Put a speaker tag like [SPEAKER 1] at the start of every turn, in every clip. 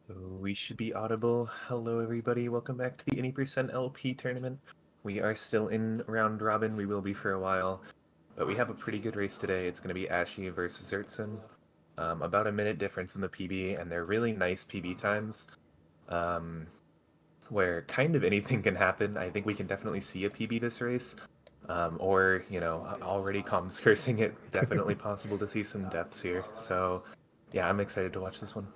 [SPEAKER 1] We should be audible. Hello, everybody. Welcome back to the Any Percent LP tournament. We are still in round robin. We will be for a while, but we have a pretty good race today. It's going to be Ashy versus Xirtsym. About a minute difference in the PB, and they're really nice PB times, um, where kind of anything can happen. I think we can definitely see a PB this race, or already comms cursing it. Definitely possible to see some deaths here. So, yeah, I'm excited to watch this one.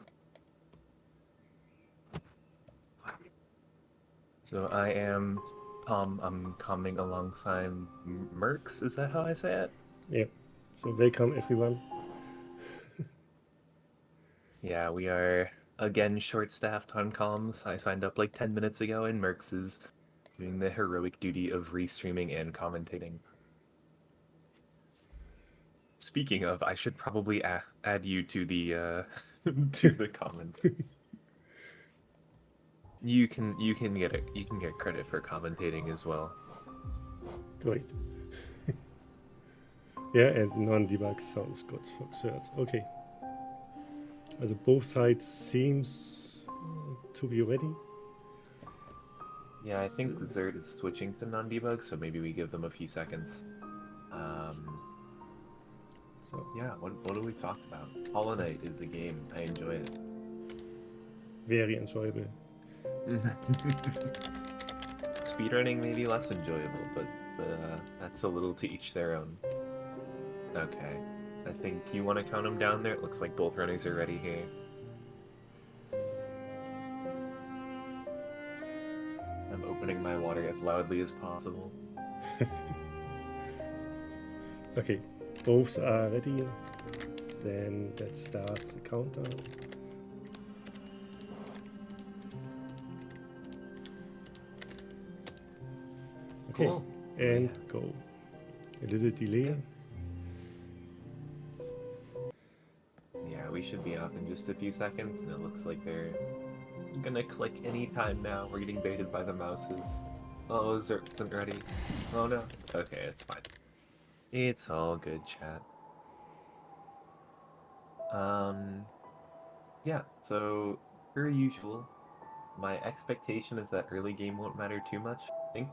[SPEAKER 1] So I am Tom. I'm coming alongside Mercs. Is that how I say it?
[SPEAKER 2] Yeah. So welcome everyone.
[SPEAKER 1] Yeah, we are again short-staffed on comms. I signed up like 10 minutes ago, and Mercs is doing the heroic duty of restreaming and commentating. Speaking of, I should probably add you to the to the comment. You can get credit for commentating as well.
[SPEAKER 2] Great. Yeah, and non-debug sounds good for third. Okay. Also both sides seems to be ready.
[SPEAKER 1] Yeah, I think Xert is switching to non-debug, so maybe we give them a few seconds. So yeah, what do we talk about? Hollow Knight is a game. I enjoy it.
[SPEAKER 2] Very enjoyable.
[SPEAKER 1] Speedrunning may be less enjoyable, but that's a little to each their own. Okay, I think you want to count them down there. It looks like both runners are ready here. I'm opening my water as loudly as possible.
[SPEAKER 2] Okay, both are ready. Then let's start the countdown. Okay,
[SPEAKER 1] Cool.
[SPEAKER 2] and go. A little delay.
[SPEAKER 1] Yeah, we should be off in just a few seconds, and it looks like they're gonna click anytime now. We're getting baited by the mouses. Oh, Zerk isn't ready. Oh no. Okay, it's fine. It's all good, chat. Yeah, so per usual, my expectation is that early game won't matter too much. I think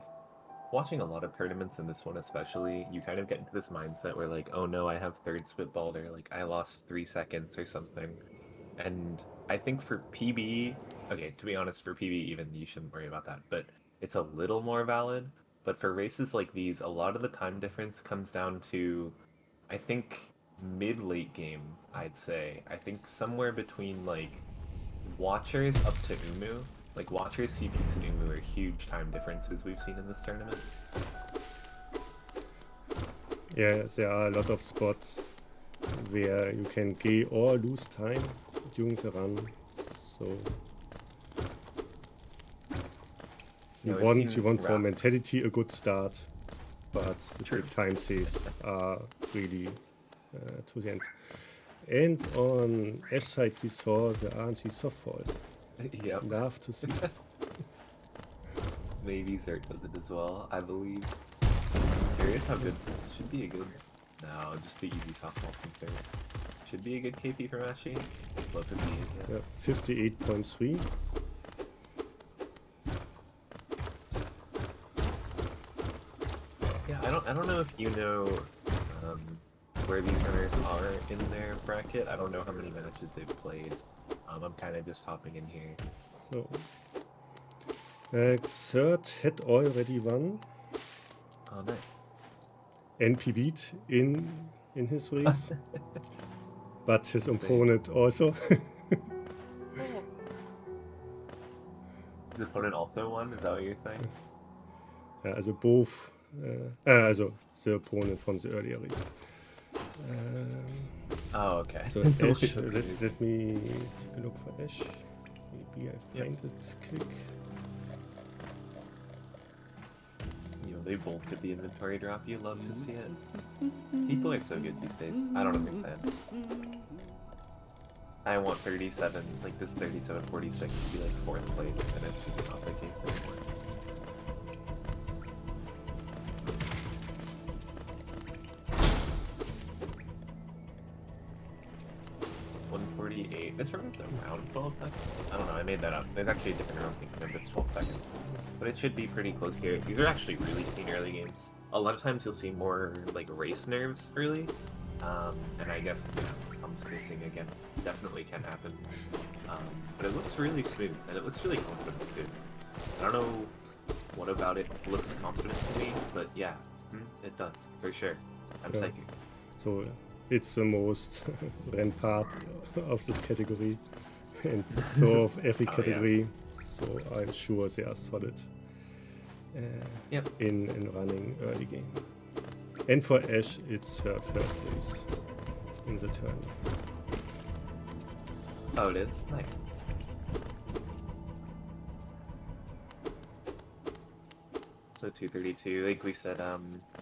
[SPEAKER 1] watching a lot of tournaments and this one especially, you kind of get into this mindset where like, oh no, I have third spitballed, or like I lost 3 seconds or something. And I think for PB, okay, to be honest, for PB even you shouldn't worry about that, but it's a little more valid. But for races like these, a lot of the time difference comes down to, I think, mid-late game, I'd say. I think somewhere between like Watchers up to Umu. Like Watchers, CPs, and Umu are huge time differences we've seen in this tournament.
[SPEAKER 2] Yeah, there are a lot of spots where you can gain or lose time during the run. So you want for mentality a good start, but the big time saves are really to the end. And on S side we saw the RNG softfall.
[SPEAKER 1] Yep.
[SPEAKER 2] Love to see it.
[SPEAKER 1] Maybe Zert does it as well, I believe. Curious how good this should be. A good, no, just the easy softball from Zert. Should be a good KP from Ashy. Love to be it.
[SPEAKER 2] Yeah, 58.3.
[SPEAKER 1] Yeah, I don't know if you know where these runners are in their bracket. I don't know how many matches they've played. I'm kind of just hopping in here.
[SPEAKER 2] So, Xert had already won.
[SPEAKER 1] Oh, nice.
[SPEAKER 2] And PB'd in his race. But his opponent also.
[SPEAKER 1] His opponent also won? Is that what you're saying?
[SPEAKER 2] Also both. Also the opponent from the earlier race.
[SPEAKER 1] Oh, okay.
[SPEAKER 2] So Ash, let me take a look for Ash. Maybe I find it quick.
[SPEAKER 1] You know, they both get the inventory drop. You love to see it. People are so good these days. I don't understand. I want 37, like this 37-46 to be like 4th place, and it's just not the case anymore. $148. This round's around 12 seconds. I don't know, I made that up. There's actually a different round thinking if it's 12 seconds. But it should be pretty close here. These are actually really clean early games. A lot of times you'll see more like race nerves early. And I guess I'm spacing again. Definitely can happen. But it looks really smooth and it looks really confident too. I don't know what about it looks confident to me, but yeah, it does, for sure. I'm psychic.
[SPEAKER 2] So it's the most rare part of this category, and so of every category. Yeah. So I'm sure they are solid in running early game. And for Ash, it's her first race in the tournament.
[SPEAKER 1] Oh, it is? Nice. So 232, like we said,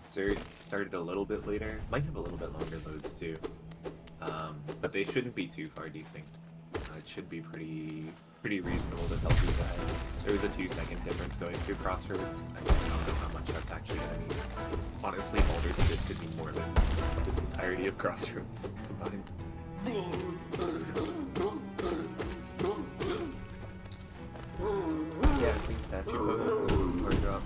[SPEAKER 1] Xirtsym started a little bit later. Might have a little bit longer loads too. But they shouldn't be too far desynced. It should be pretty reasonable to tell who's ahead. There was a 2-second difference going through Crossroads. I don't know how much that's actually gonna mean. Honestly, Baldur's Gate could be more than this entirety of Crossroads combined. Yeah, please statue or drop.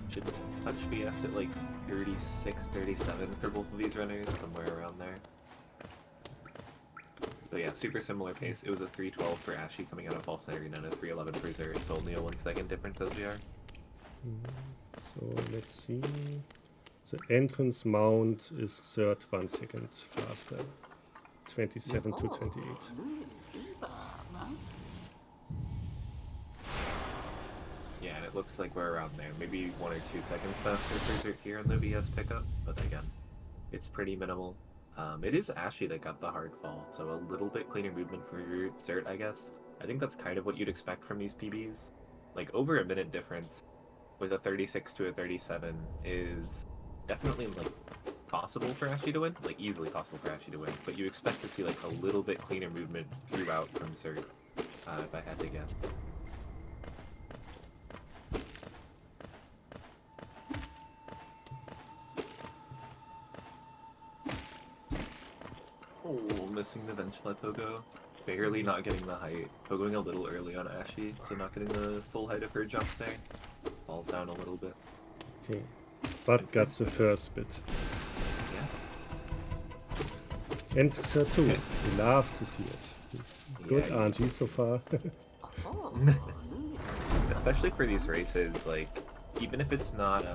[SPEAKER 1] Should touch BS at like 36, 37 for both of these runners, somewhere around there. But yeah, super similar pace. It was a 3:12 for Ashy coming out of False Night Arena and a 3:11 for Xirtsym. It's only a 1-second difference as we are.
[SPEAKER 2] So let's see. The entrance mount is 1 second faster. 27 to 28.
[SPEAKER 1] Yeah, and it looks like we're around there. Maybe 1 or 2 seconds faster for Xirtsym here in the BS pickup, but again, it's pretty minimal. It is Ashy that got the hard fall, so a little bit cleaner movement for Xirtsym, I guess. I think that's kind of what you'd expect from these PBs. Like, over a minute difference with a 36 to a 37 is definitely, like, possible for Ashy to win. Like, easily possible for Ashy to win. But you expect to see, like, a little bit cleaner movement throughout from Xirtsym, if I had to guess. Oh, missing the bench by Pogo. Barely not getting the height. Pogoing a little early on Ashy, so not getting the full height of her jump there. Falls down a little bit.
[SPEAKER 2] Okay. But got the first bit.
[SPEAKER 1] Yeah.
[SPEAKER 2] And Xirtsym, okay. Love to see it. Good RNG so far.
[SPEAKER 1] Especially for these races, like, even if it's not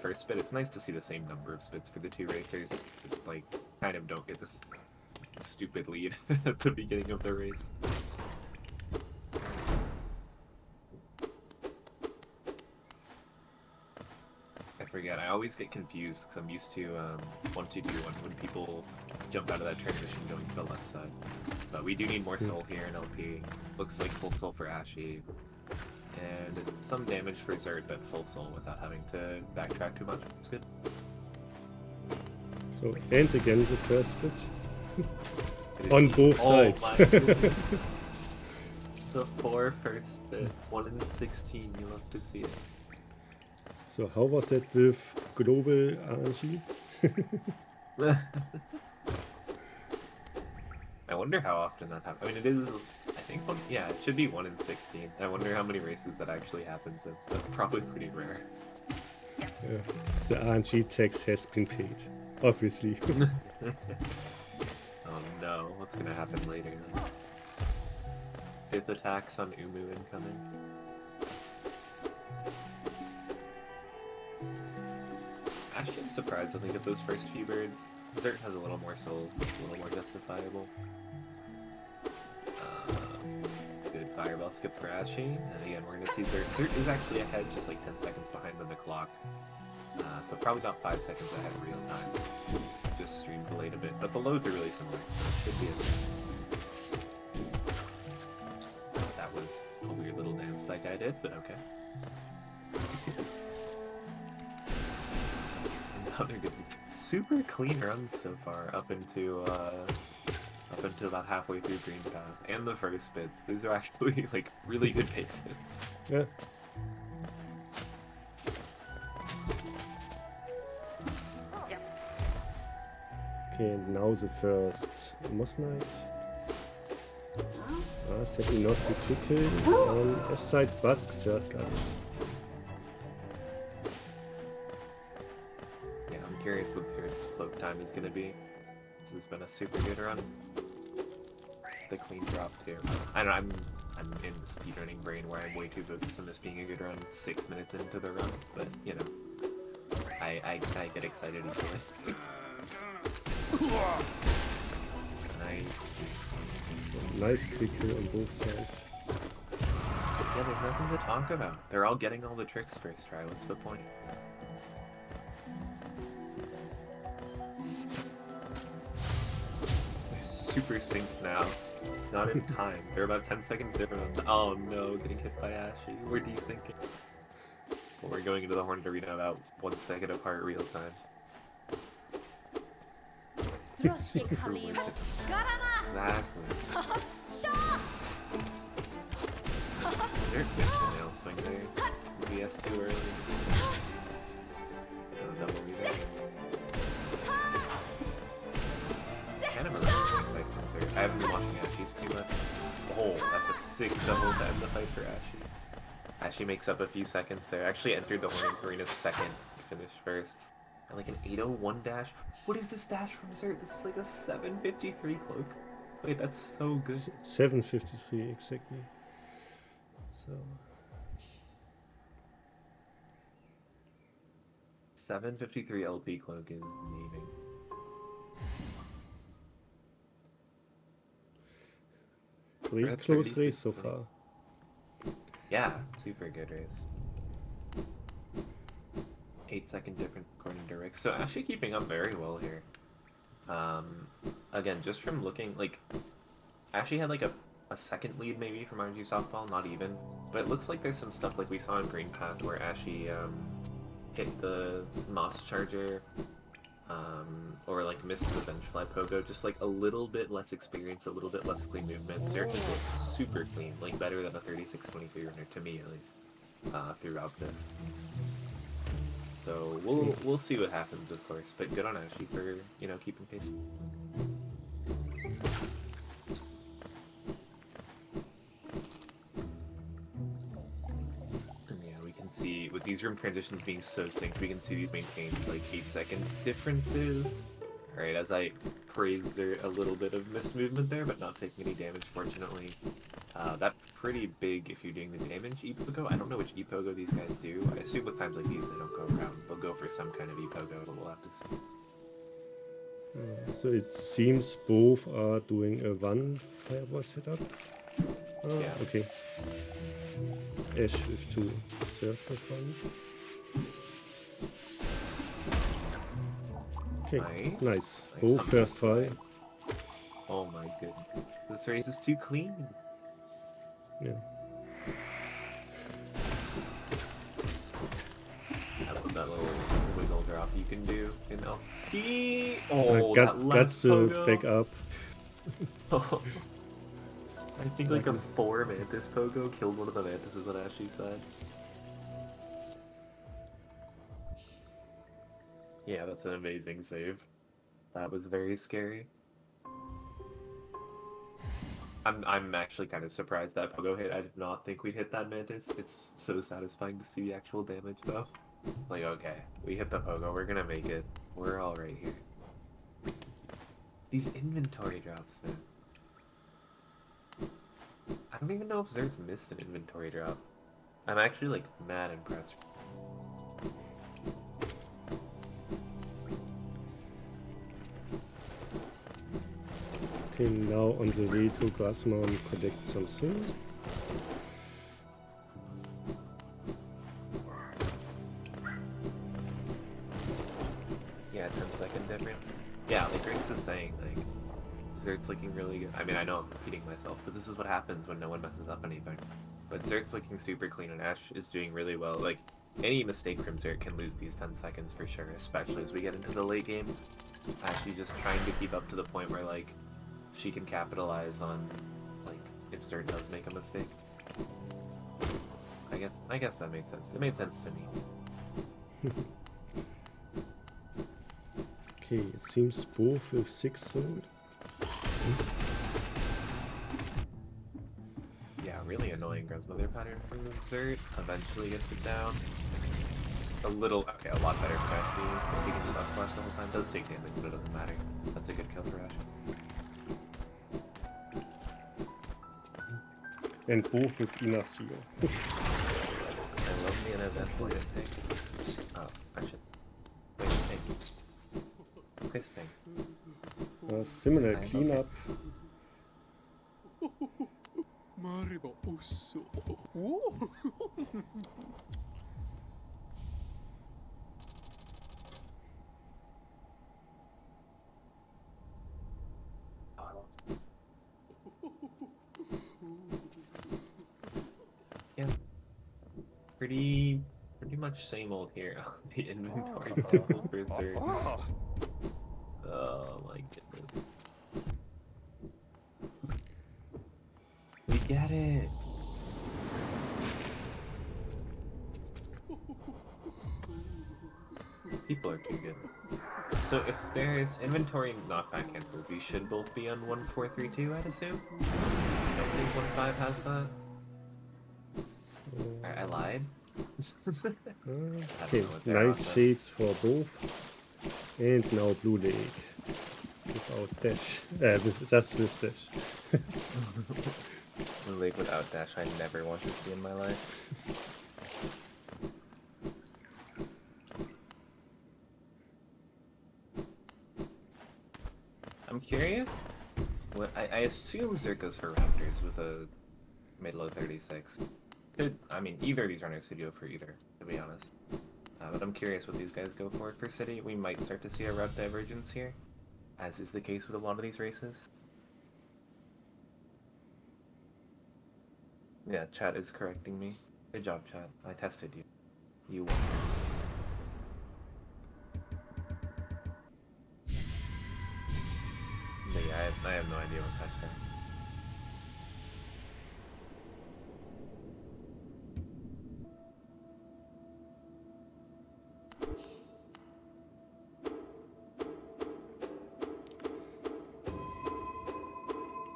[SPEAKER 1] first spit, it's nice to see the same number of spits for the two racers. Just, like, kind of don't get this stupid lead at the beginning of the race. I forget, I always get confused because I'm used to 1-2-2-1 when people jump out of that transition going to the left side. But we do need more soul here in LP. Looks like full soul for Ashy. And some damage for Xirtsym, but full soul without having to backtrack too much. It's good.
[SPEAKER 2] So, and again the first bit. On both sides.
[SPEAKER 1] The 4 first spit. 1 in 16, you love to see it.
[SPEAKER 2] So how was that with global RNG?
[SPEAKER 1] I wonder how often that happens. I mean, it is, I think, yeah, it should be 1 in 16. I wonder how many races that actually happens in. That's probably pretty rare.
[SPEAKER 2] The RNG tax has been paid, obviously.
[SPEAKER 1] Oh no, what's gonna happen later? 5th attacks on Umu incoming. Actually, I'm surprised I think at those first few birds. Xirtsym has a little more soul, a little more justifiable. Good fireball skip for Ashy, and again we're gonna see Xirtsym. Xirtsym is actually ahead, just like 10 seconds behind on the clock. So probably about 5 seconds ahead of real time. Just streamed delayed a bit, but the loads are really similar. Should be That was a weird little dance that guy did, but okay. Hunter gets super clean runs so far up into about halfway through Green Path and the first bits. These are actually like really good paces.
[SPEAKER 2] Yeah. Okay, and now the first Moss Knight. Sadly not the quick kill on Ash side, but Xert got it.
[SPEAKER 1] Yeah, I'm curious what Xirt's float time is going to be. This has been a super good run. The clean drop too. I don't know, I'm in the speedrunning brain where I'm way too focused on this being a good run 6 minutes into the run, but you know, I get excited easily. Nice.
[SPEAKER 2] Nice quick kill on both sides.
[SPEAKER 1] Yeah, there's nothing to talk about. They're all getting all the tricks first try. What's the point? They're super synced now. Not in time. They're about 10 seconds different. Oh no, getting hit by Ashy. We're desyncing. Well, we're going into the Horned Arena about 1 second apart real time. Exactly. They're missed the nail swing there. BS too early. Double leader. Kind of a fight from Xirtsym. I haven't been watching Ashy's too much. Oh, that's a sick double to end the fight for Ashy. Ashy makes up a few seconds there. Actually entered the Horned Arena's second, finished first. And like an 801 dash. What is this dash from Xirtsym? This is like a 753 cloak. Wait, that's so good.
[SPEAKER 2] 753 exactly. So
[SPEAKER 1] 753 LP cloak is amazing.
[SPEAKER 2] Great close race so far.
[SPEAKER 1] Yeah, super good race. 8-second difference according to Rick. So actually keeping up very well here. Again, just from looking, like, Ashy had like a second lead maybe from RG Softball, not even. But it looks like there's some stuff like we saw in Green Path where Ashy hit the Moss Charger, or like missed the bench fly pogo, just like a little bit less experience, a little bit less clean movement. Xirtsym looked super clean, like better than a 36-23 runner, to me at least, throughout this. So we'll see what happens, of course, but good on Ashy for, you know, keeping pace. And yeah, we can see with these room transitions being so synced, we can see these maintained like 8-second differences. Alright, as I praise Xirtsym a little bit of missed movement there, but not taking any damage, fortunately. That's pretty big if you're doing the damage E-Pogo. I don't know which E-Pogo these guys do. I assume with times like these they don't go around. They'll go for some kind of E-Pogo, but we'll have to see.
[SPEAKER 2] So it seems both are doing a one fireball setup.
[SPEAKER 1] Yeah.
[SPEAKER 2] Okay. Ash with 2 circle fun. Okay, nice. Both first try.
[SPEAKER 1] Oh my goodness. This race is too clean.
[SPEAKER 2] Yeah.
[SPEAKER 1] I love that little wiggle drop you can do in LP. Oh,
[SPEAKER 2] that's a back up.
[SPEAKER 1] I think like a 4 Mantis Pogo killed one of the Mantises on Ashy's side. Yeah, that's an amazing save. That was very scary. I'm actually kind of surprised that Pogo hit. I did not think we'd hit that Mantis. It's so satisfying to see the actual damage though. Like, okay, we hit the Pogo, we're gonna make it. We're all right here. These inventory drops, man. I don't even know if Xirtsym missed an inventory drop. I'm actually like mad impressed.
[SPEAKER 2] Okay, now on the way to Grassmon, collect something.
[SPEAKER 1] Yeah, 10-second difference. Yeah, like Grace is saying, like, Xirtsym looking really good. I mean, I know I'm repeating myself, but this is what happens when no one messes up anything. But Xirtsym looking super clean, and Ash is doing really well. Like, any mistake from Xirtsym can lose these 10 seconds for sure, especially as we get into the late game. Ashley just trying to keep up to the point where, like, she can capitalize on, like, if Xirtsym does make a mistake. I guess that made sense. It made sense to me.
[SPEAKER 2] Okay, it seems both with 6 sold.
[SPEAKER 1] Yeah, really annoying grandmother pattern from the Xert. Eventually gets it down. A little, okay, a lot better for Ashy. If he can just up-slash the whole time. Does take damage, but it doesn't matter. That's a good kill for Ashy.
[SPEAKER 2] And both with enough zero.
[SPEAKER 1] I love the uneventful hit thing. Oh, I should. Wait, thank you. Chris, thank you.
[SPEAKER 2] Similar cleanup.
[SPEAKER 1] Yeah. Pretty much same old here. The inventory cancel for Xert. Oh my goodness. We get it! People are too good. So if there's inventory knockback cancel, we should both be on 1432, I'd assume? I don't think 1.5 has that. I lied.
[SPEAKER 2] Okay, nice shades for both. And now blue leg. Without dash. Just with dash.
[SPEAKER 1] Blue leg without dash I never want to see in my life. I'm curious. What I assume Xirtsym goes for Raptors with a mid-low 36. I mean, either of these runners could go for either, to be honest. But I'm curious what these guys go for City. We might start to see a route divergence here, as is the case with a lot of these races. Yeah, chat is correcting me. Good job, chat. I tested you. You won. But yeah, I have no idea what patch there.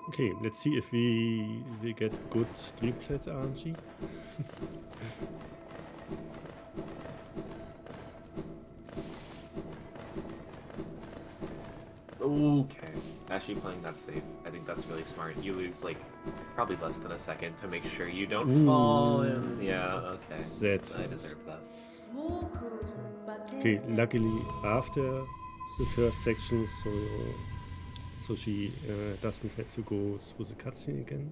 [SPEAKER 2] Okay, let's see if we get good Streamplate RNG.
[SPEAKER 1] Okay, actually playing that safe. I think that's really smart. You lose like probably less than a second to make sure you don't fall. And yeah, okay. I deserve that.
[SPEAKER 2] Okay, luckily after the first section, so she doesn't have to go through the cutscene again.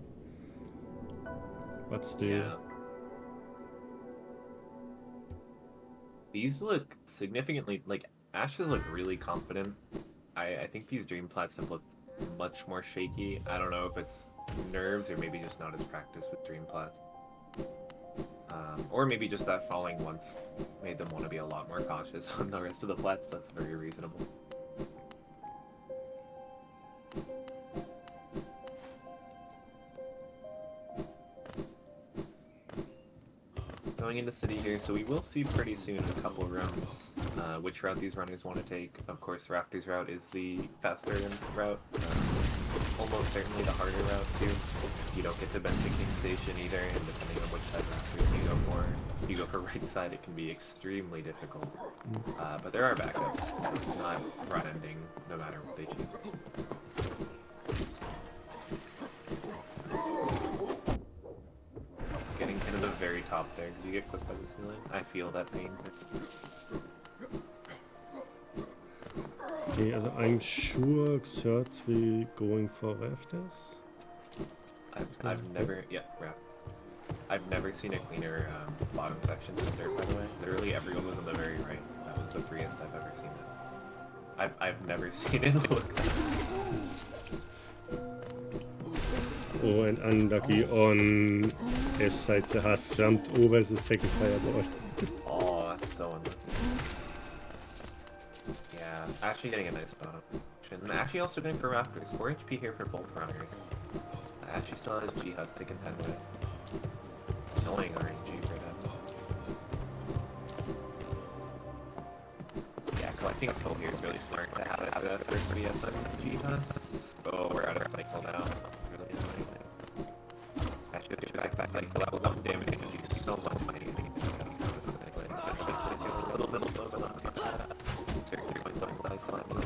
[SPEAKER 2] But still.
[SPEAKER 1] Yeah. These look significantly, like, Ashes look really confident. I think these dream plats have looked much more shaky. I don't know if it's nerves or maybe just not as practiced with dream plats. Or maybe just that falling once made them want to be a lot more cautious on the rest of the plats. That's very reasonable. Going into city here, so we will see pretty soon a couple rounds which route these runners want to take. Of course, Raptor's route is the faster route, almost certainly the harder route too. You don't get to bench a King Station either, and depending on which side Raptors you go for, if you go for right side, it can be extremely difficult. But there are backups, so it's not run ending no matter what they choose. Getting into the very top there, because you get clipped by the ceiling. I feel that pain.
[SPEAKER 2] Okay, I'm sure Xirtsym will going for rafters.
[SPEAKER 1] I've never, yeah, I've never seen a cleaner bottom section than Xirtsym, by the way. Literally everyone was on the very right. That was the freest I've ever seen it. I've never seen it look that
[SPEAKER 2] Oh, and unlucky on S side, the has jumped over the second fireball.
[SPEAKER 1] Oh, that's so unlucky. Yeah, actually getting a nice bottom. And actually also going for Raptors. 4 HP here for both runners. Actually still has G-Hus to contend with. Annoying RNG for them. Yeah, collect think Soul here is really smart to have it at a third party outside of the pass. Oh, we're out of cycle now. Really annoying. Actually, back cycle that will up damage and do so much money. A little bit slow, but not bad. Size climbing.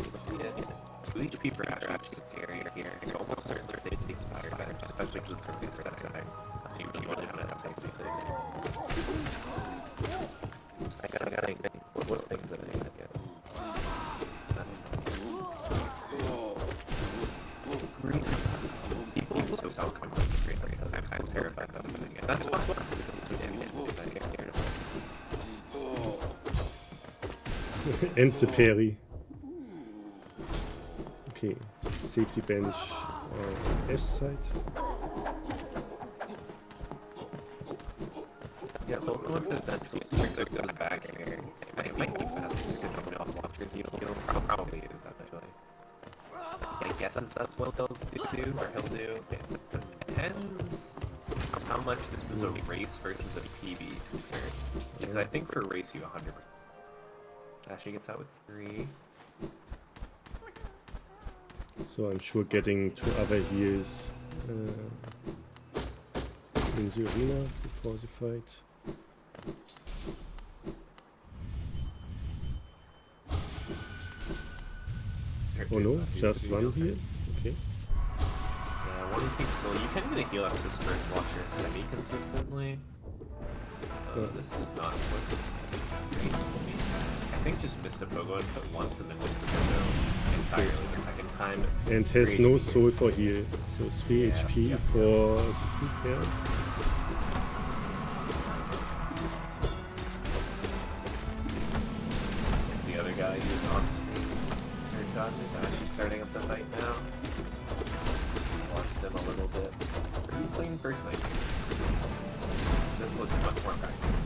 [SPEAKER 1] 2 HP for Ashy here. So almost certain they take fire damage, especially just for that side. You really want to have that safety. I gotta think what things that I get. People so self-confident on the screen because I'm terrified of them again. That's what I get scared of.
[SPEAKER 2] Ends the parry. Okay, safety bench on Ash side.
[SPEAKER 1] Yeah, both of them that starts to go back here. It might be fast just because I'm off watchers heal. Probably is actually. I guess that's what they'll do, or he'll do. It depends on how much this is a race versus a PB concern. Because I think for race you 100%. Ashy gets out with 3.
[SPEAKER 2] So I'm sure getting 2 other heals in the arena before the fight. Oh no, just 1 heal? Okay.
[SPEAKER 1] Yeah, 1 keeps still. You can really heal after this first watcher semi-consistently. This is not looking great to me. I think just missed a Pogo input once and then missed a Pogo entirely the second time.
[SPEAKER 2] And has no soul for heal. So 3 HP for the 2 pairs.
[SPEAKER 1] The other guy who's on screen. Turn dodges actually starting up the fight now. Watch them a little bit. Pretty clean first night. This looks much more practice.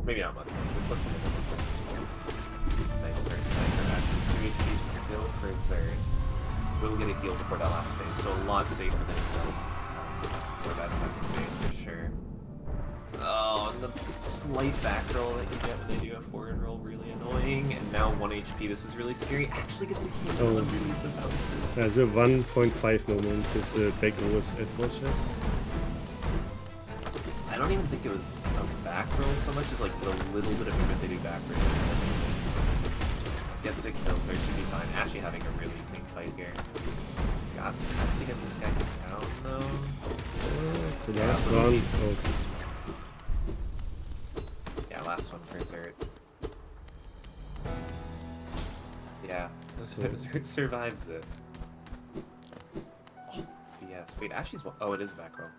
[SPEAKER 1] Maybe not much. This looks a little more practice. Nice first night for that. 3 HP still for Xirtsym. We'll get a heal before that last phase, so a lot safer than heal for that second phase for sure. Oh, and the slight back roll that you get when they do a forward roll, really annoying. And now 1 HP, this is really scary. Actually gets a heal underneath the bounces.
[SPEAKER 2] There's a 1.5 moment with the back rolls at watches.
[SPEAKER 1] I don't even think it was a back roll so much as like the little bit of movement they do back roll. Gets a kill, so it should be fine. Ashy having a really clean fight here. God, has to get this guy down though.
[SPEAKER 2] So last one. Okay.
[SPEAKER 1] Yeah, last one for Xirtsym. Yeah, Xirtsym survives it. Oh, yes, wait, Ashy's... Oh, it is a back row.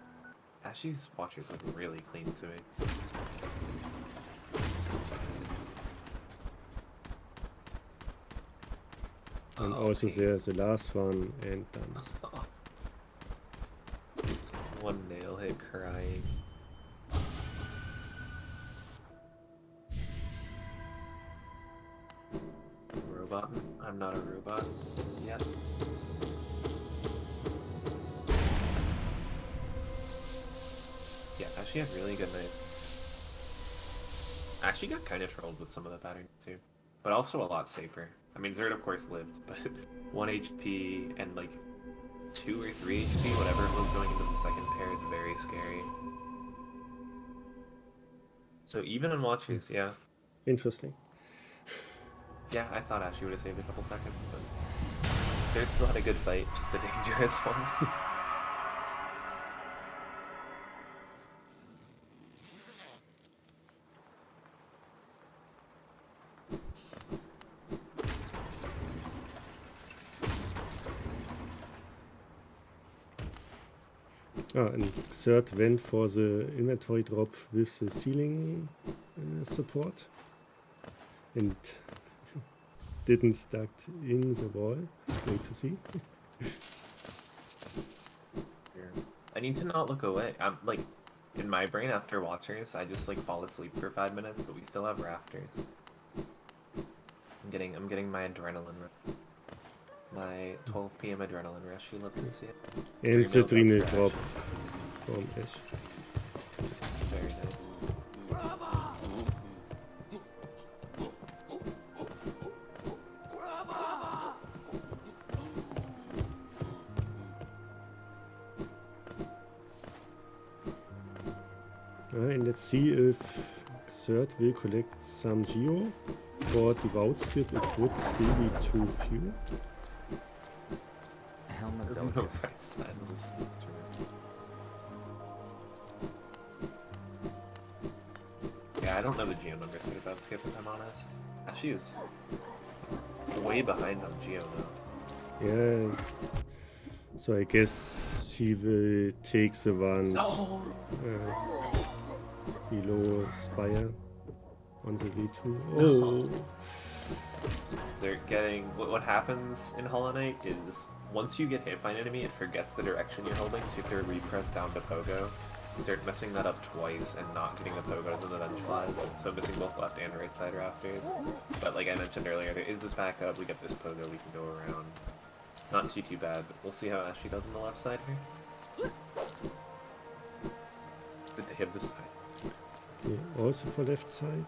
[SPEAKER 1] Ashy's watchers look really clean to me.
[SPEAKER 2] And also there's the last one and done.
[SPEAKER 1] One nail hit crying. Robot? I'm not a robot. Yet. Yeah, Ashy had really good nights. Ashy got kind of trolled with some of the patterns too. But also a lot safer. I mean, Xirtsym of course lived, but 1 HP and like 2 or 3 HP, whatever it was going into the second pair is very scary. So even in watchers, yeah.
[SPEAKER 2] Interesting.
[SPEAKER 1] Yeah, I thought Ashy would have saved a couple seconds, but Xirtsym still had a good fight, just a dangerous one.
[SPEAKER 2] And Xirtsym went for the inventory drop with the ceiling support and didn't stuck in the wall. Great to see.
[SPEAKER 1] I need to not look away. I'm like, in my brain after watchers, I just like fall asleep for 5 minutes, but we still have rafters. I'm getting my adrenaline rush. My 12 PM adrenaline rush. You love to see it.
[SPEAKER 2] And the Drina drop from Ash.
[SPEAKER 1] Very nice.
[SPEAKER 2] And let's see if Xirtsym will collect some Geo. For devout skip, it would still be too few.
[SPEAKER 1] There's no right side of the street. Yeah, I don't know the Geo numbers for devout skip, if I'm honest. Ashy is way behind on Geo now.
[SPEAKER 2] Yeah. So I guess she will take the ones below Spire on the V2. Oh!
[SPEAKER 1] They're getting... What happens in Hollow Knight is once you get hit by an enemy, it forgets the direction you're holding, so you have to repress down to pogo. Start messing that up twice and not getting the pogo to the bench flies, so missing both left and right side rafters. But like I mentioned earlier, there is this backup, we get this pogo, we can go around. Not too bad, but we'll see how Ashy does on the left side here. Good to hit this side.
[SPEAKER 2] Okay, also for left side.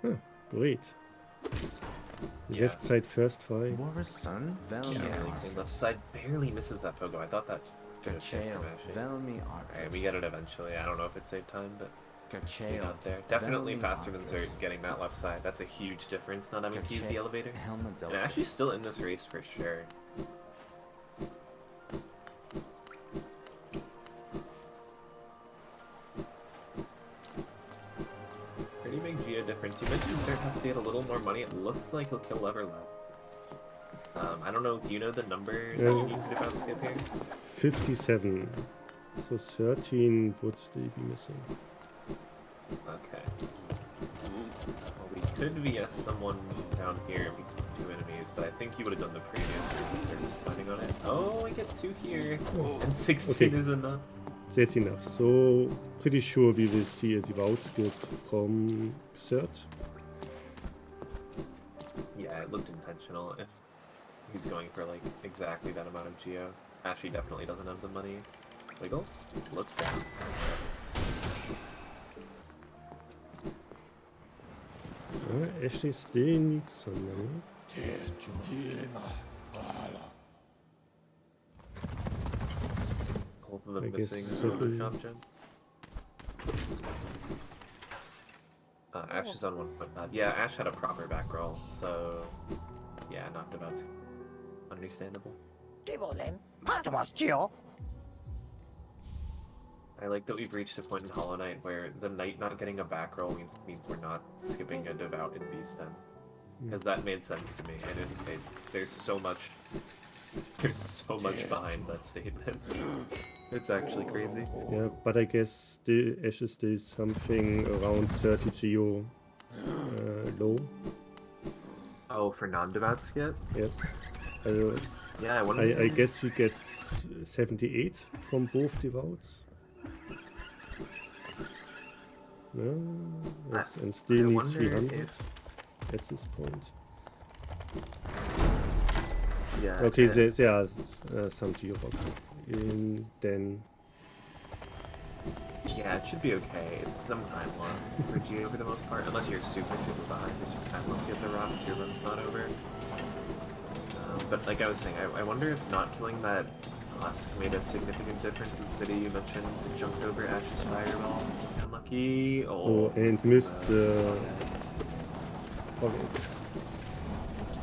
[SPEAKER 2] Huh, great.
[SPEAKER 1] Yeah.
[SPEAKER 2] Left side first try.
[SPEAKER 1] Left side barely misses that pogo. I thought that should have saved from Ashy. Alright, we get it eventually. I don't know if it saved time, but we got there. Definitely faster than Xirtsym getting that left side. That's a huge difference, not having to use the elevator. And Ashy's still in this race for sure. Pretty big Geo difference. You mentioned Xirtsym has to get a little more money. It looks like he'll kill Everlow. I don't know, do you know the number that you need for devout skip here?
[SPEAKER 2] 57. So 13 would still be missing.
[SPEAKER 1] Okay. Well, we could VS someone down here between two enemies, but I think he would have done the previous one. Just planning on it. Oh, I get 2 here, and 16 is enough.
[SPEAKER 2] That's enough. So pretty sure we will see a devout skip from Xirtsym.
[SPEAKER 1] Yeah, it looked intentional. If he's going for like exactly that amount of Geo, Ashy definitely doesn't have the money. Wiggles? Look down.
[SPEAKER 2] Ashley still needs some money.
[SPEAKER 1] Both of them missing Photoshop gem. Ash is on 1.5. Yeah, Ash had a proper back roll, so yeah, knocked about. Understandable. I like that we've reached a point in Hollow Knight where the Knight not getting a back roll means we're not skipping a devout in B-stem. Because that made sense to me, and there's so much behind that statement. It's actually crazy.
[SPEAKER 2] Yeah, but I guess still Ash is still something around 30 Geo low.
[SPEAKER 1] Oh, for non-devout skip?
[SPEAKER 2] Yes.
[SPEAKER 1] Yeah,
[SPEAKER 2] I guess we get 78 from both devoutes. Yes, and still needs 300 at this point.
[SPEAKER 1] Yeah.
[SPEAKER 2] Okay, there are some geobox. Then.
[SPEAKER 1] Yeah, it should be okay. It's some time loss for Geo for the most part, unless you're super behind. It's just time loss. You have the rocks, your run's not over. But like I was saying, I wonder if not killing that husk made a significant difference in City. You mentioned it jumped over Ash's fireball. Unlucky.
[SPEAKER 2] Oh, and missed the... Okay.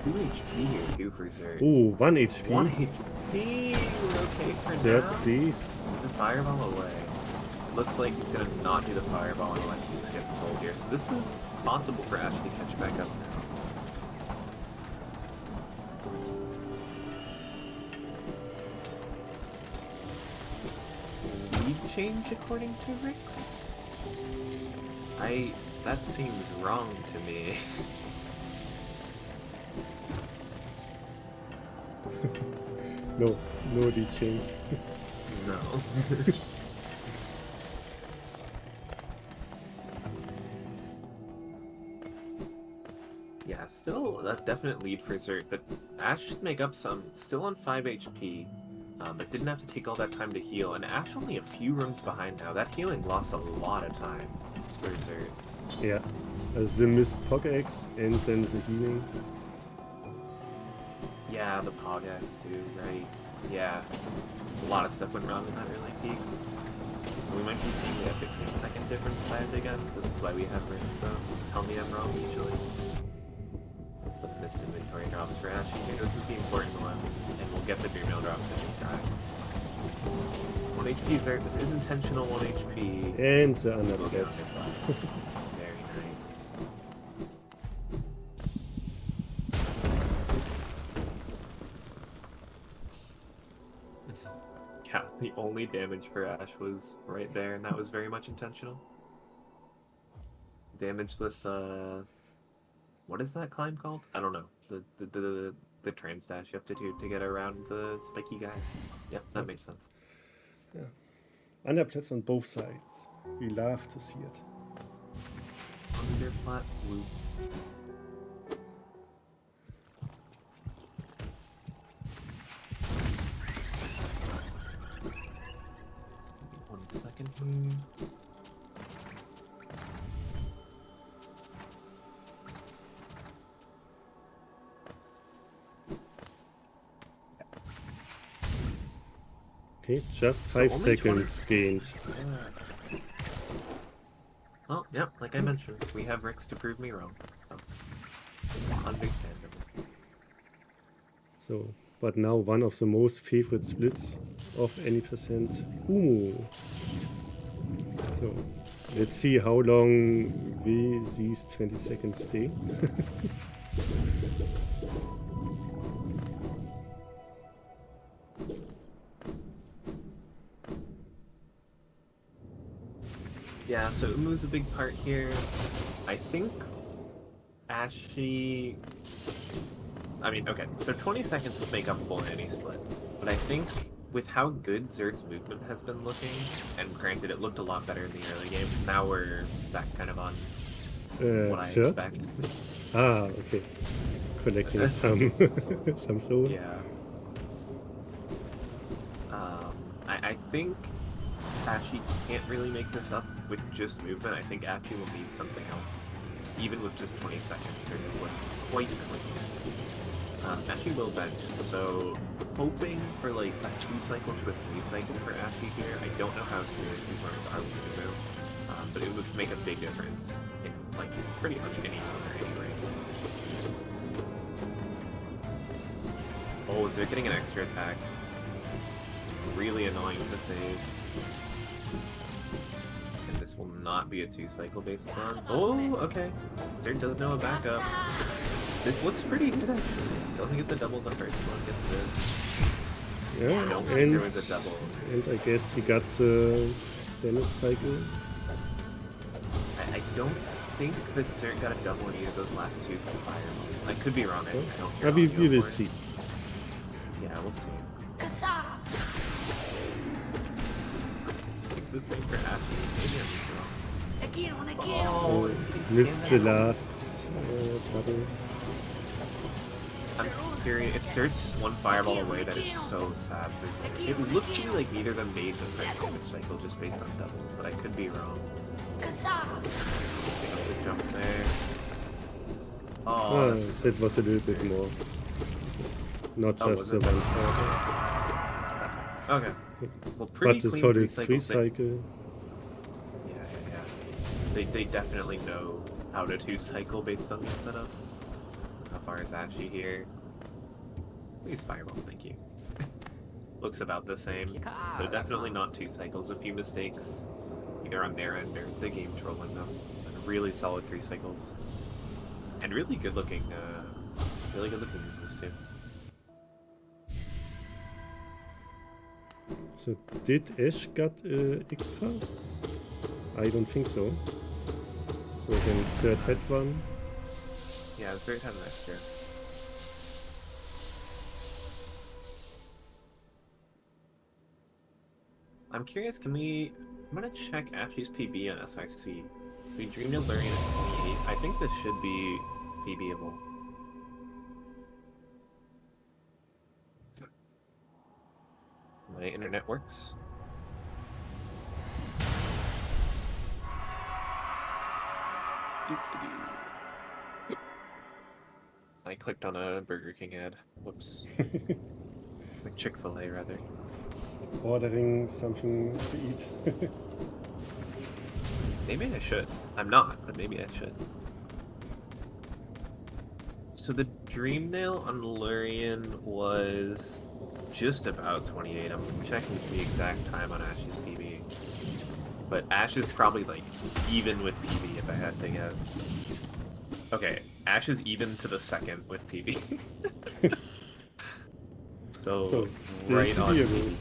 [SPEAKER 1] 2 HP here too for Xirtsym.
[SPEAKER 2] Oh, 1 HP.
[SPEAKER 1] 1 HP. We're okay for
[SPEAKER 2] Xirtsym,
[SPEAKER 1] now.
[SPEAKER 2] please.
[SPEAKER 1] He's a fireball away. Looks like he's gonna not do the fireball and let Hughes get sold here. So this is possible for Ashley to catch back up now. Lead change according to Rix? That seems wrong to me.
[SPEAKER 2] No lead change.
[SPEAKER 1] No. Yeah, still a definite lead for Xirtsym, but Ash should make up some. Still on 5 HP, but didn't have to take all that time to heal, and Ash only a few rooms behind now. That healing lost a lot of time for Xirtsym.
[SPEAKER 2] Yeah, the missed Pokex and then the healing.
[SPEAKER 1] Yeah, the Pogax too, right? Yeah, a lot of stuff went wrong in that early peaks. So we might be seeing a 15-second difference by a big S. This is why we have Ricks, though. Tell me I'm wrong, usually. But the missed inventory drops for Ashy here. This is the important one, and we'll get the Dreamnail drops if we try. 1 HP Xert. This is intentional 1 HP.
[SPEAKER 2] And the undercut.
[SPEAKER 1] Very nice. Yeah, the only damage for Ash was right there, and that was very much intentional. Damageless, what is that climb called? I don't know. The trans dash you have to do to get around the spiky guy. Yep, that makes sense.
[SPEAKER 2] Yeah. Underplats on both sides. We love to see it.
[SPEAKER 1] Underplat loop. One second here.
[SPEAKER 2] Okay, just 5 seconds gained.
[SPEAKER 1] Yeah. Well, yeah, like I mentioned, we have Ricks to prove me wrong. So, understandable.
[SPEAKER 2] So, but now one of the most favorite splits of any percent. Ooh. So, let's see how long will these 20 seconds stay.
[SPEAKER 1] Yeah, so Umu's a big part here. I think Ashy... I mean, okay, so 20 seconds would make up a full any split. But I think with how good Xirt's movement has been looking, and granted it looked a lot better in the early game, now we're back kind of on what I expect.
[SPEAKER 2] Ah, okay. Collecting some soul.
[SPEAKER 1] Yeah. I think Ashy can't really make this up with just movement. I think Ashy will need something else. Even with just 20 seconds, it is like quite quick. Ashy will bench, so hoping for like a 2-cycle to a 3-cycle for Ashy here. I don't know how serious these runners are with the move, but it would make a big difference in like pretty much any corner anyways. Oh, is they're getting an extra attack. Really annoying to save. And this will not be a 2-cycle based on. Oh, okay. Xert does know a backup. This looks pretty good actually. Doesn't get the double the first one, gets this.
[SPEAKER 2] Yeah,
[SPEAKER 1] I don't think there was a double.
[SPEAKER 2] And I guess he got the damage cycle.
[SPEAKER 1] I don't think that Xert got a double in either of those last two fireballs. I could be wrong. I don't hear
[SPEAKER 2] we will see.
[SPEAKER 1] Yeah, we'll see. The same for Ashy. Maybe I'm just wrong. Oh,
[SPEAKER 2] missed the last double.
[SPEAKER 1] I'm curious, if Xirt's just one fireball away, that is so sad for Xert. It looked to me like neither of them made the first damage cycle just based on doubles, but I could be wrong. Good jump there. Oh,
[SPEAKER 2] that was a little bit more. Not just the one fireball.
[SPEAKER 1] Okay. Well, pretty
[SPEAKER 2] but the
[SPEAKER 1] clean
[SPEAKER 2] solid 3-cycle.
[SPEAKER 1] Yeah. They definitely know how to 2-cycle based on these setups. How far is Ashy here? Please fireball, thank you. Looks about the same. So definitely not 2 cycles. A few mistakes either on their end or the game trolling them. But really solid 3 cycles. And really good looking moves too.
[SPEAKER 2] So did Ash got extra? I don't think so. So then Xert had one.
[SPEAKER 1] Yeah, Xert had an extra. I'm curious, I'm gonna check Ashy's PB on SIC. So we dreamed of learning at 28. I think this should be PBable. My internet works. I clicked on a Burger King ad. Whoops. Like Chick-fil-A, rather.
[SPEAKER 2] Ordering something to eat.
[SPEAKER 1] Maybe I should. I'm not, but maybe I should. So the Dream Nail on Lurian was just about 28. I'm checking the exact time on Ashy's PB. But Ash is probably like even with PB if I had to guess. Okay, Ash is even to the second with PB. So
[SPEAKER 2] still
[SPEAKER 1] right on
[SPEAKER 2] PBable.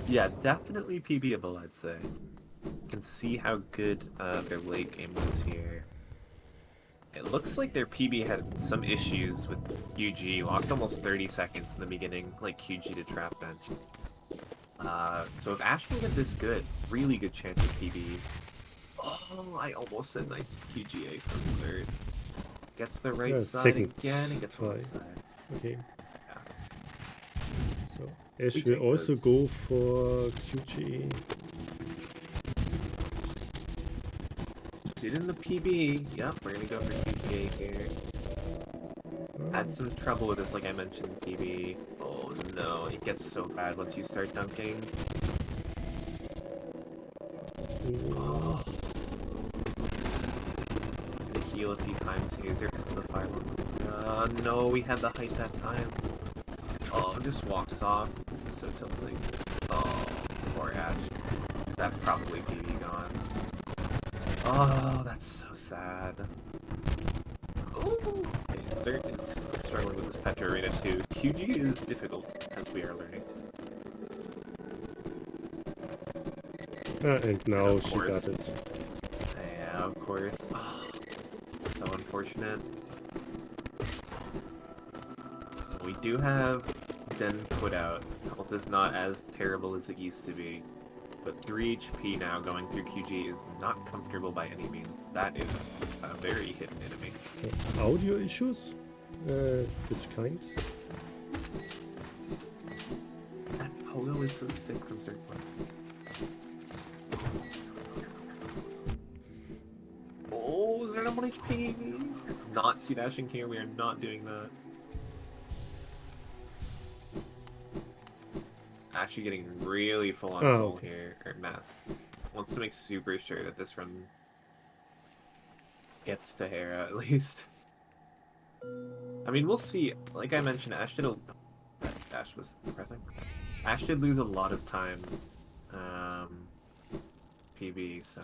[SPEAKER 1] Yeah, definitely PBable, I'd say. You can see how good their late game was here. It looks like their PB had some issues with QG. Lost almost 30 seconds in the beginning, like QG to trap bench. So if Ash can get this good, really good chance of PB. Oh, I almost said nice QGA from Xirtsym. Gets the right side
[SPEAKER 2] Second
[SPEAKER 1] again and gets the
[SPEAKER 2] try.
[SPEAKER 1] left side.
[SPEAKER 2] Okay.
[SPEAKER 1] Yeah.
[SPEAKER 2] So Ash will also go for QG.
[SPEAKER 1] Did in the PB. Yep, we're gonna go for QGA here. Had some trouble with this, like I mentioned, PB. Oh no, it gets so bad once you start dunking. Oh. I'm gonna heal a few times here. Xirtsym to the fireball. No, we had the height that time. Oh, just walks off. This is so tilting. Oh, poor Ash. That's probably PB gone. Oh, that's so sad. Ooh. Okay, Xirtsym is struggling with this Petra Arena too. QG is difficult, as we are learning.
[SPEAKER 2] And now she got it.
[SPEAKER 1] Yeah, of course. Oh, so unfortunate. We do have Den put out. Health is not as terrible as it used to be. But 3 HP now going through QG is not comfortable by any means. That is a very hidden enemy.
[SPEAKER 2] Audio issues? Which kind?
[SPEAKER 1] That Pogo is so sick from Xirtsym. Oh, Xirtsym 1 HP! Not C-dashing here, we are not doing that. Actually getting really full on soul here, or mass. Wants to make super sure that this run gets to Hera at least. I mean, we'll see. Like I mentioned, Ash was depressing. Ash did lose a lot of time PB, so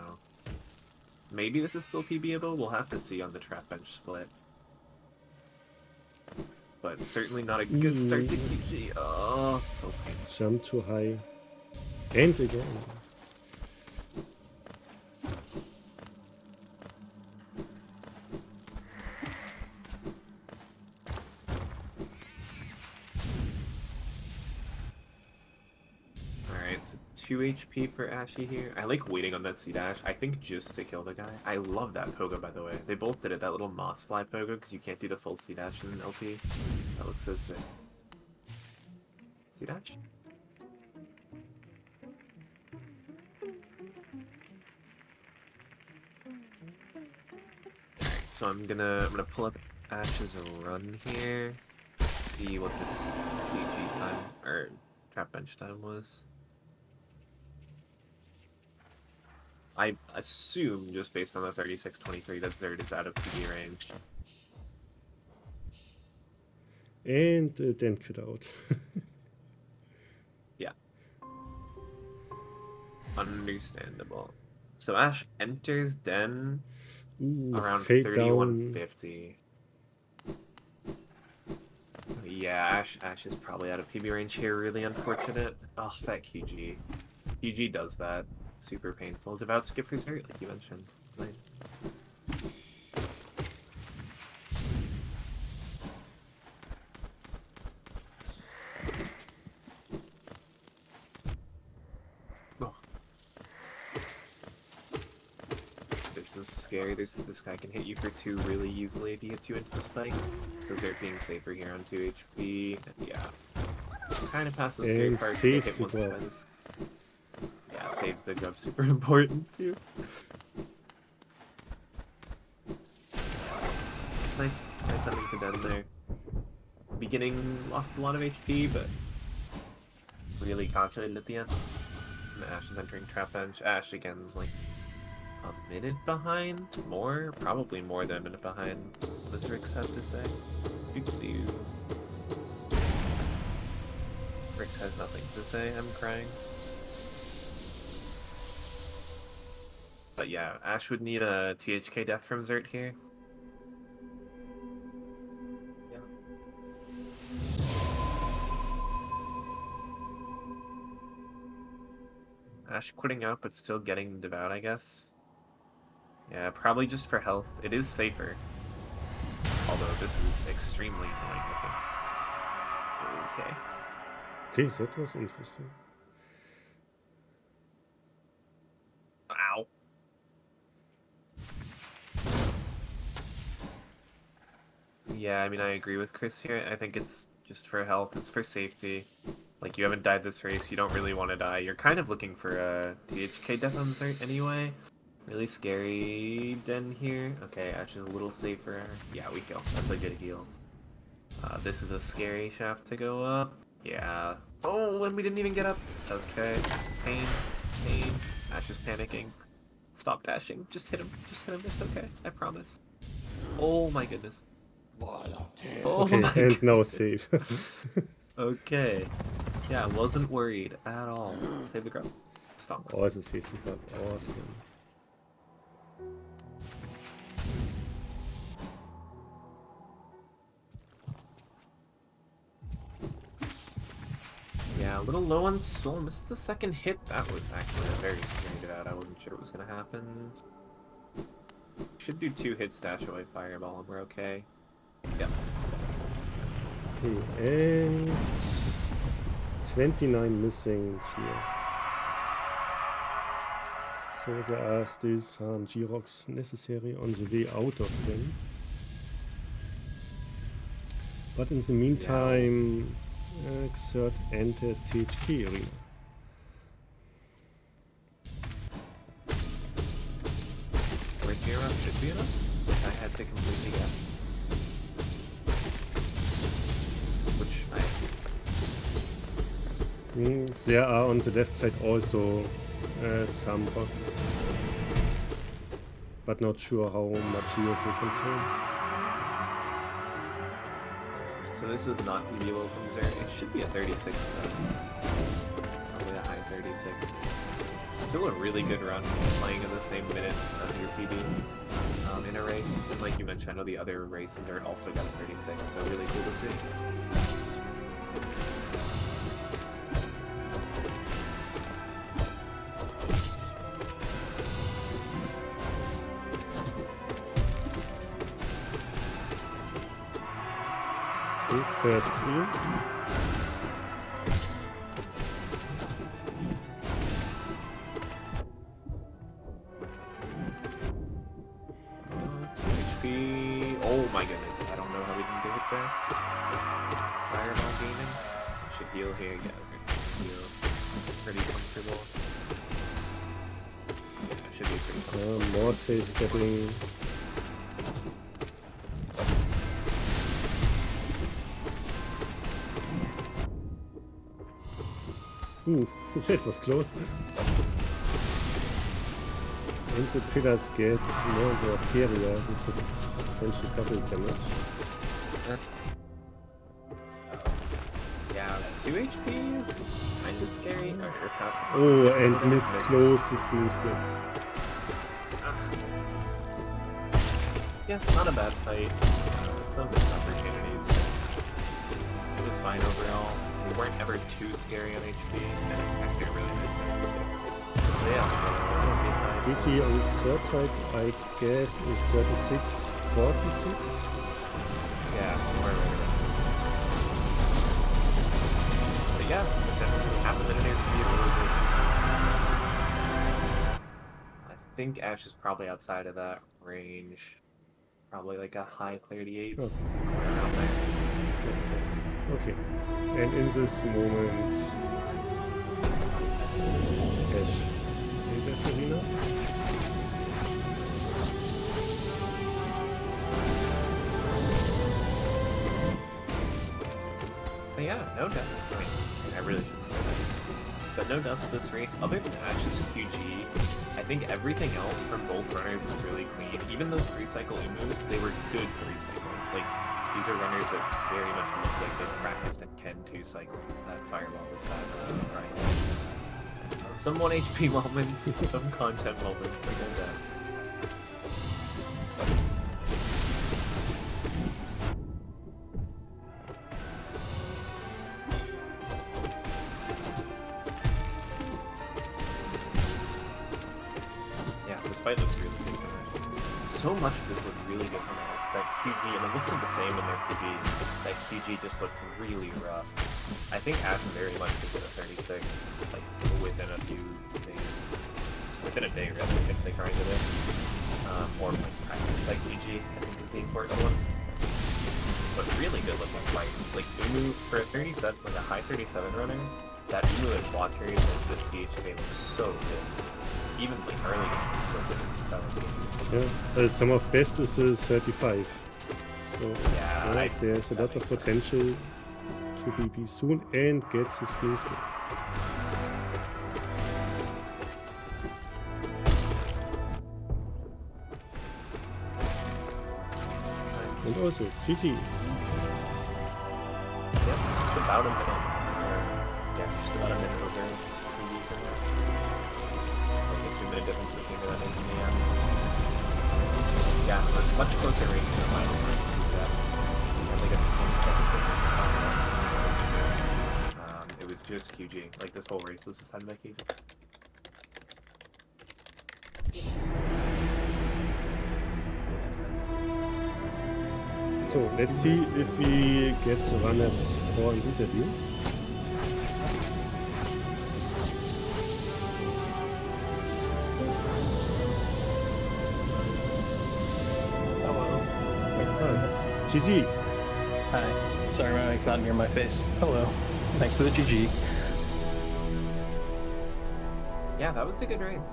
[SPEAKER 1] maybe this is still PBable. We'll have to see on the trap bench split. But certainly not a good start to QG. Oh, so painful.
[SPEAKER 2] Jump too high. And again.
[SPEAKER 1] Alright, so 2 HP for Ashy here. I like waiting on that C-dash, I think just to kill the guy. I love that pogo, by the way. They both did it, that little moss fly pogo, because you can't do the full C-dash in LP. That looks so sick. C-dash? Alright, so I'm gonna pull up Ash's run here. See what this PG time, or trap bench time was. I assume, just based on the 36-23, that Xirtsym is out of PB range.
[SPEAKER 2] And then cut out.
[SPEAKER 1] Yeah. Understandable. So Ash enters Den around 3150. Yeah, Ash is probably out of PB range here. Really unfortunate. Oh, that QG. QG does that. Super painful. Devout skip for Xirtsym, like you mentioned. Nice. Oh. This is scary. This guy can hit you for 2 really easily if he hits you into the spikes. So Xirtsym being safer here on 2 HP. Yeah. Kind of past the scary part to get hit once by this. Yeah, saves the grub, super important too. Nice ending to Den there. Beginning lost a lot of HP, but really calculated at the end. And Ash is entering trap bench. Ash again, like a minute behind, probably more than a minute behind. What does Rick have to say? Rick has nothing to say. I'm crying. But yeah, Ash would need a THK death from Xert here. Yeah. Ash quitting out, but still getting devout, I guess. Yeah, probably just for health. It is safer. Although this is extremely annoying looking. Okay.
[SPEAKER 2] Okay, that was interesting.
[SPEAKER 1] Ow. Yeah, I mean, I agree with Chris here. I think it's just for health. It's for safety. Like, you haven't died this race. You don't really want to die. You're kind of looking for a THK death on Xert anyway. Really scary Den here. Okay, Ash is a little safer. Yeah, we kill. That's a good heal. This is a scary shaft to go up. Yeah. Oh, and we didn't even get up. Okay. Pain. Pain. Ash is panicking. Stop dashing. Just hit him. Just hit him. It's okay. I promise. Oh my goodness. Oh
[SPEAKER 2] okay,
[SPEAKER 1] my
[SPEAKER 2] and
[SPEAKER 1] goodness.
[SPEAKER 2] now save.
[SPEAKER 1] Okay. Yeah, I wasn't worried at all. Save the grub. Stomp.
[SPEAKER 2] Oh, this is Xirtsym. Awesome.
[SPEAKER 1] Yeah, a little low on soul. Missed the second hit. That was actually a very scary devout. I wasn't sure what was going to happen. Should do 2 hits, dash away fireball, and we're okay. Yep.
[SPEAKER 2] Okay, and 29 missing here. So there are still some G-Rocks necessary on the way out of them. But in the meantime, Xert enters THK arena.
[SPEAKER 1] Where's Mira? Should be enough? I had to completely guess. Which I...
[SPEAKER 2] There are on the left side also some rocks. But not sure how much heals they contain.
[SPEAKER 1] So this is not PBO from Xert. It should be a 36 though. Probably a high 36. Still a really good run playing in the same minute of your PB in a race. And like you mentioned, I know the other races are also got a 36, so really cool to see.
[SPEAKER 2] First heal.
[SPEAKER 1] HP. Oh my goodness. I don't know how we didn't get hit there. Fireball gaming. Should heal here. Yeah, heal. Pretty comfortable. Yeah, should be pretty comfortable.
[SPEAKER 2] Morte is stepping. That was close. And the pillars get more and more scarier with the potential double damage.
[SPEAKER 1] Yeah, 2 HP is kind of scary. Or past the
[SPEAKER 2] Oh, and miss close is doing good.
[SPEAKER 1] Yeah, not a bad fight. Some missed opportunities. It was fine overall. We weren't ever too scary on HP, and Hector really missed it. So yeah,
[SPEAKER 2] GT on the third side, I guess, is 36, 46.
[SPEAKER 1] Yeah, somewhere right around. But yeah, definitely half a minute here to be a really good. I think Ash is probably outside of that range. Probably like a high 38.
[SPEAKER 2] Okay.
[SPEAKER 1] Around there.
[SPEAKER 2] Okay, and in this moment, Ash enters the arena.
[SPEAKER 1] But yeah, no death. I mean, I really should say that. But no doubts this race, other than Ash's QG, I think everything else from both runners was really clean. Even those 3-cycle Umus, they were good 3 cycles. Like, these are runners that very much look like they've practiced and can 2-cycle. That fireball was sad, right? Some 1 HP moments, some content moments, but no doubts. This fight looks really good. So much of this looked really good from that QG, and it looks like the same in their QG. That QG just looked really rough. I think Ash very much could get a 36, like, within a few days. Within a day, rather, if they grinded it. Or, like, practice that QG, I think is the important one. But really good looking fight. Like, Umu, for a 37, like a high 37 runner, that Umu and Watchers and this DHK looks so good. Even like early so good.
[SPEAKER 2] Yeah, some of best is 35. So
[SPEAKER 1] yeah,
[SPEAKER 2] yes, there's a lot of potential to BB soon and gets the skill skill. And also GG.
[SPEAKER 1] Yep, just about a minute. Yeah, just about a minute over. Difference between that and yeah, much closer range than the final one. It was just QG. Like, this whole race was decided by QG.
[SPEAKER 2] So let's see if we get the runners for an interview. GG.
[SPEAKER 3] Hi. Sorry, my mic's not near my face. Hello. Thanks for the GG.
[SPEAKER 1] Yeah, that was a good race.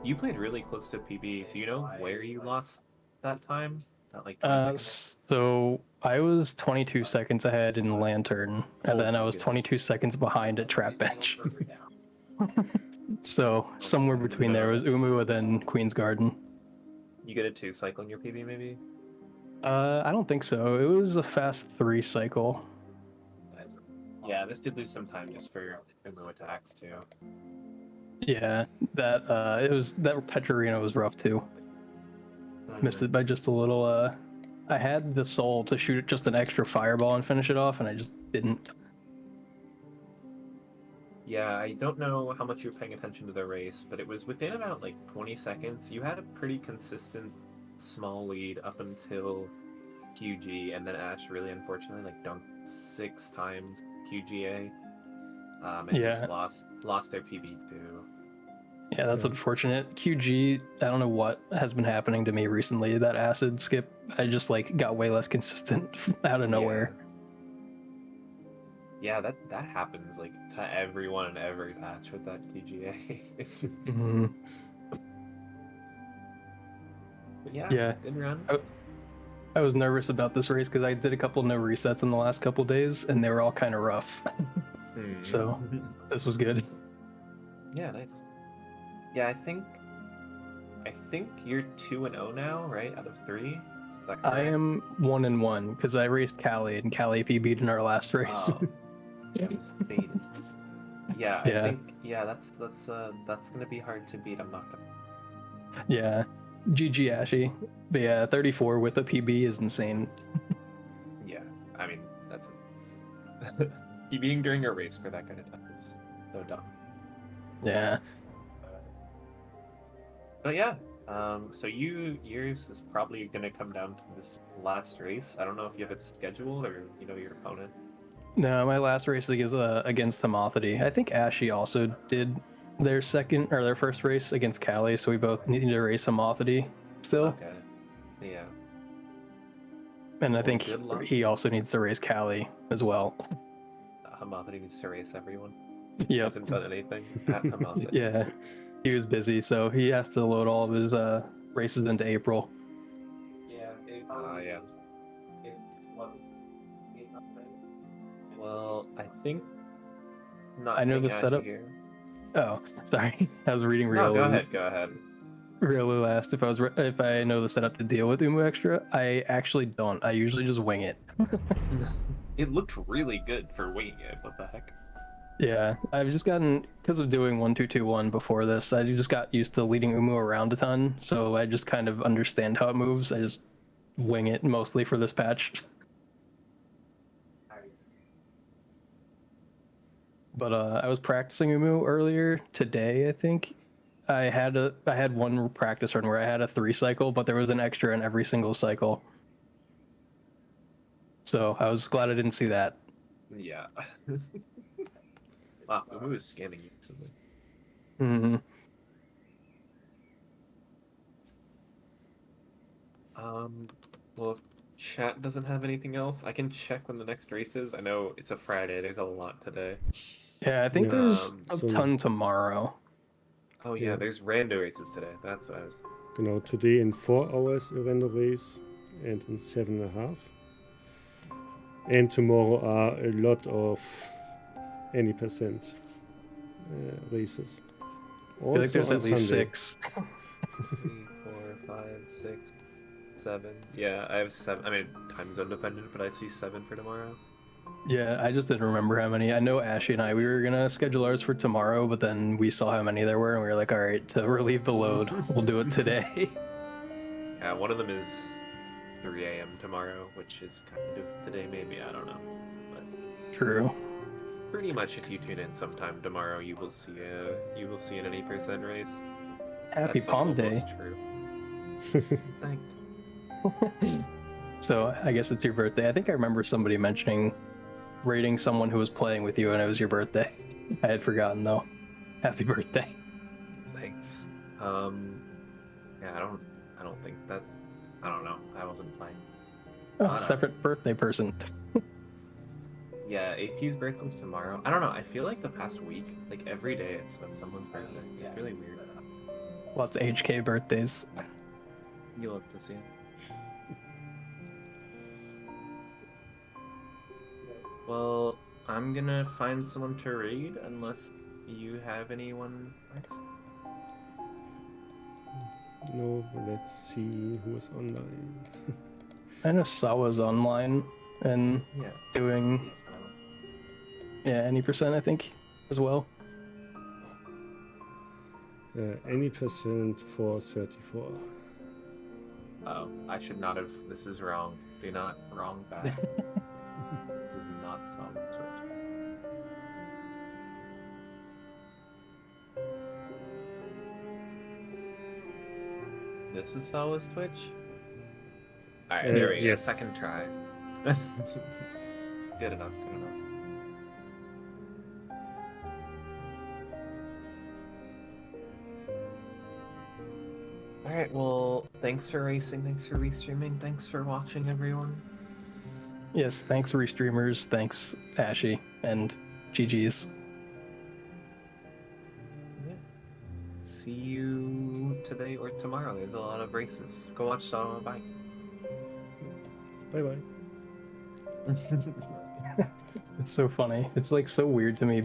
[SPEAKER 1] You played really close to PB. Do you know where you lost that time? That like 20 seconds?
[SPEAKER 3] So I was 22 seconds ahead in Lantern, and then I was 22 seconds behind at Trap Bench. So somewhere between there was Umu and then Queen's Garden.
[SPEAKER 1] You get a 2-cycle in your PB, maybe?
[SPEAKER 3] I don't think so. It was a fast 3-cycle.
[SPEAKER 1] Yeah, this did lose some time just for Umu attacks too.
[SPEAKER 3] Yeah, that Petrarina was rough too. Missed it by just a little. I had the soul to shoot just an extra fireball and finish it off, and I just didn't.
[SPEAKER 1] Yeah, I don't know how much you were paying attention to the race, but it was within about like 20 seconds. You had a pretty consistent small lead up until QG, and then Ash really unfortunately like dunked 6 times QGA, and just lost their PB too.
[SPEAKER 3] Yeah, that's unfortunate. QG, I don't know what has been happening to me recently. That acid skip, I just like got way less consistent out of nowhere.
[SPEAKER 1] Yeah, that happens like to everyone in every patch with that QGA. It's But yeah, good run.
[SPEAKER 3] I was nervous about this race because I did a couple no resets in the last couple days, and they were all kind of rough. So this was good.
[SPEAKER 1] Yeah, nice. Yeah, I think you're 2-0 now, right? Out of 3.
[SPEAKER 3] I am 1-1 because I raced Callie, and Callie PB'd in our last race.
[SPEAKER 1] Oh, yeah, it was baited. Yeah, I think that's gonna be hard to beat. I'm not gonna.
[SPEAKER 3] Yeah, GG Ashy. But yeah, 34 with a PB is insane.
[SPEAKER 1] Yeah, I mean that's PBing during a race for that kind of time is so dumb.
[SPEAKER 3] Yeah.
[SPEAKER 1] But yeah, so yours is probably gonna come down to this last race. I don't know if you have it scheduled or you know your opponent.
[SPEAKER 3] No, my last race is against Homothety. I think Ashy also did their first race against Callie, so we both need to race Homothety still.
[SPEAKER 1] Okay. Yeah.
[SPEAKER 3] And I think he also needs to race Callie as well.
[SPEAKER 1] Homothety needs to race everyone.
[SPEAKER 3] He
[SPEAKER 1] hasn't done anything at Homothety.
[SPEAKER 3] Yeah. He was busy, so he has to load all of his races into April.
[SPEAKER 1] Yeah. Yeah. Well, I think not
[SPEAKER 3] I know
[SPEAKER 1] putting
[SPEAKER 3] the
[SPEAKER 1] Ashy
[SPEAKER 3] setup.
[SPEAKER 1] here.
[SPEAKER 3] Oh, sorry. I was reading
[SPEAKER 1] No,
[SPEAKER 3] Riolu.
[SPEAKER 1] go ahead. Go ahead.
[SPEAKER 3] Riolu asked if I know the setup to deal with Umu Extra. I actually don't. I usually just wing it.
[SPEAKER 1] It looked really good for winging it. What the heck?
[SPEAKER 3] Yeah, I've just gotten, because of doing 1-2-2-1 before this, I just got used to leading Umu around a ton, so I just kind of understand how it moves. I just wing it mostly for this patch. But I was practicing Umu earlier today, I think. I had one practice run where I had a 3-cycle, but there was an extra in every single cycle. So I was glad I didn't see that.
[SPEAKER 1] Yeah. Wow, Umu is scanning you recently.
[SPEAKER 3] Mm-hmm.
[SPEAKER 1] Well, if chat doesn't have anything else, I can check when the next race is. I know it's a Friday. There's a lot today.
[SPEAKER 3] Yeah, I think
[SPEAKER 2] Yeah.
[SPEAKER 3] there's a
[SPEAKER 2] So-
[SPEAKER 3] ton tomorrow.
[SPEAKER 1] Oh yeah,
[SPEAKER 2] Yeah.
[SPEAKER 1] there's rando races today. That's what I was.
[SPEAKER 2] Genau, today in 4 hours a random race and in 7.5. And tomorrow are a lot of any percent races.
[SPEAKER 3] I feel like
[SPEAKER 2] Also
[SPEAKER 3] there's
[SPEAKER 2] on
[SPEAKER 3] at least
[SPEAKER 2] Sunday.
[SPEAKER 3] 6.
[SPEAKER 1] 3, 4, 5, 6, 7. Yeah, I have 7. I mean, time zone dependent, but I see 7 for tomorrow.
[SPEAKER 3] Yeah, I just didn't remember how many. I know Ashy and I, we were gonna schedule ours for tomorrow, but then we saw how many there were, and we were like, all right, to relieve the load, we'll do it today.
[SPEAKER 1] Yeah, one of them is 3 a.m. tomorrow, which is kind of today, maybe. I don't know. But
[SPEAKER 3] True.
[SPEAKER 1] pretty much, if you tune in sometime tomorrow, you will see an 80% race.
[SPEAKER 3] Happy
[SPEAKER 1] That's like
[SPEAKER 3] Palm Day.
[SPEAKER 1] almost true. Thank.
[SPEAKER 3] So I guess it's your birthday. I think I remember somebody mentioning rating someone who was playing with you, and it was your birthday. I had forgotten though. Happy birthday.
[SPEAKER 1] Thanks. Yeah, I don't think that. I don't know. I wasn't playing.
[SPEAKER 3] Oh, separate birthday person.
[SPEAKER 1] Yeah, AP's birthday's tomorrow. I don't know. I feel like the past week, like every day, it's been someone's birthday. It's really weird.
[SPEAKER 3] Lots of HK birthdays.
[SPEAKER 1] You'll have to see. Well, I'm gonna find someone to raid unless you have anyone next.
[SPEAKER 2] No, let's see who's online.
[SPEAKER 3] I know Sawa's online and
[SPEAKER 1] Yeah.
[SPEAKER 3] doing any percent, I think, as well.
[SPEAKER 2] Any percent for 34.
[SPEAKER 1] Oh, I should not have. This is wrong. Do not wrong back. This is not solid Twitch. This is Sawa's Twitch? Alright, there we go.
[SPEAKER 2] Yes.
[SPEAKER 1] Second try. Good enough, good enough. Alright, well, thanks for racing, thanks for restreaming, thanks for watching, everyone.
[SPEAKER 3] Yes, thanks restreamers, thanks Ashy, and GG's.
[SPEAKER 1] Yeah. See you today or tomorrow. There's a lot of races. Go watch Sawa. Bye.
[SPEAKER 2] Bye bye.
[SPEAKER 3] It's so funny. It's like so weird to me